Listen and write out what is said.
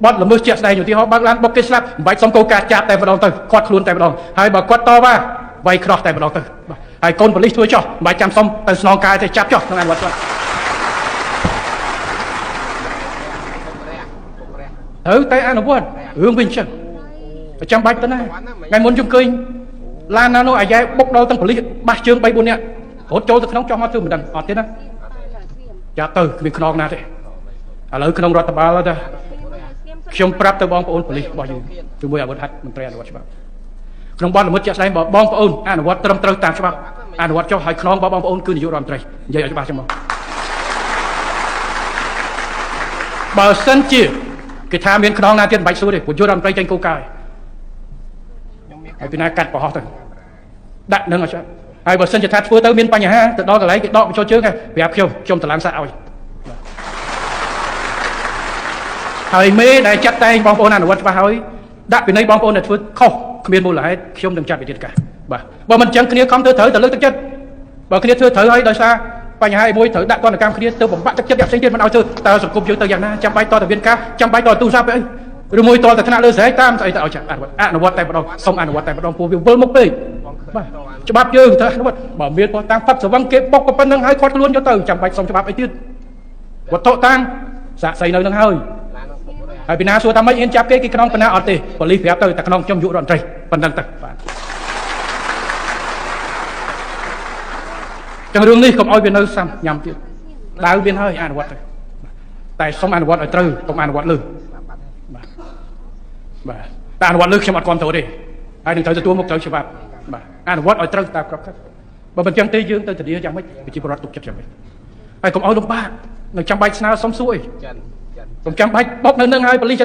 บอลละมือเจ็ดในอยู่ที่เขาบางร้านบอกเกสลับใบสมโกกาจับแต่บอลตึกกอดคลุนแต่บอลให้บอกกอดต่อว่าใบครอสแต่บอลตึกให้คนผลิตช่วยจ่อใบจำสมแต่สนองกายแต่จับจ่อทำงานวัดแต่อันนั้นวัดวิ่งเชิงจำใบตัวนั้นไงมุนจุ่มเกยลานนาโนไอ้ยัยบกเราตั้งผลิตบาเชิงใบบุญเนี่ยโหโจตึกน้องจ่อมาตื้อเหมือนกันอดที่นั่นจะตื้อมีขนองนาทีเลยขนมรัฐบาลแล้วจ้ะชมปรับตัวบองปอนผลิตบ่อยอยู่ดูมวยอาวุธฮัตมันเตรียมอนุวัตฉบับขนมบอลละมุดจะใช้บองปอนอนุวัตตรมตรตามฉบับอนุวัตเจ้าหายขนมบองปอนคืนอยู่รำไตรใหญ่ฉบับฉบับบอลเซนจีกิทามีขนมนาเตียนใบสู้เลยผมอยู่รำไตรใจกูกายไอ้ปีนากัดปอหอตึงดักหนึ่งอ่ะใช่ไอ้บอลเซนจะทัดฟื้นเติมมีปัญหาแต่ดอกอะไรดอกไปโชว์เชื้อไงแบบเขียวชมตะลังสาวហើយ មេដែលចាត់តែងបងប្អូនអនុវត្តច្បាស់ហើយដាក់ពីនៃបងប្អូនដែលធ្វើខុសគ្មានមូលហេតុខ្ញុំនឹងចាត់វិធានការបាទបើមិនចឹងគ្នាខំធ្វើត្រូវតែលើកទឹកចិត្តបើគ្នាធ្វើត្រូវហើយដោយសារបញ្ហាមួយត្រូវដាក់ទណ្ឌកម្មគ្នាទៅបំបាក់ទឹកចិត្តអ្នកផ្សេងទៀតមិនឲ្យធ្វើតើសង្គមយើងទៅយ៉ាងណាចាំបាច់តទៅមានការចាំបាច់តទូរស័ព្ទអីឬមួយតតែថ្នាក់លើស្រែកតាមស្អីទៅឲ្យចាត់អនុវត្តតែម្ដងសុំអនុវត្តតែម្ដងពួកវាវិលមកពេកបាទច្បាប់យើងត្រូវអនុវត្តបើមានប៉ុស្តិ៍តាំងផឹកស្រវឹងគេបុកប៉ុណ្្នឹងហើយគាត់ខ្លួនយកទៅចាំបាច់សុំច្បាប់អីទៀតវត្ថុតាំងសាក់សីនៅនឹងហើយហើយពីណាសួរថាម៉េចហ៊ានចាប់គេក្នុងបណ្ណាអត់ទេប៉ូលីសប្រាប់ទៅតែក្នុងខ្ញុំយុរដ្ឋមន្ត្រីប៉ុណ្ណឹងទៅបាទចឹងរឿងនេះកុំឲ្យវានៅសាំញ៉ាំទៀតដៅមានហើយអនុវត្តទៅតែសុំអនុវត្តឲ្យត្រូវកុំអនុវត្តលើបាទបាទតែអនុវត្តលើខ្ញុំអត់គ្រប់គ្រងទេហើយនឹងត្រូវទទួលមកត្រូវច្បាប់បាទអនុវត្តឲ្យត្រូវតាមក្របខ័ណ្ឌបើមិនចឹងទេយើងទៅធានាយ៉ាងម៉េចប្រជាពលរដ្ឋទុកចិត្តយ៉ាងម៉េចហើយកុំឲ្យលំបាកនៅចាំបាច់ស្នើសុំសួរអីកុំចាំបាច់បុកនៅនឹងហើយប៉ូលីស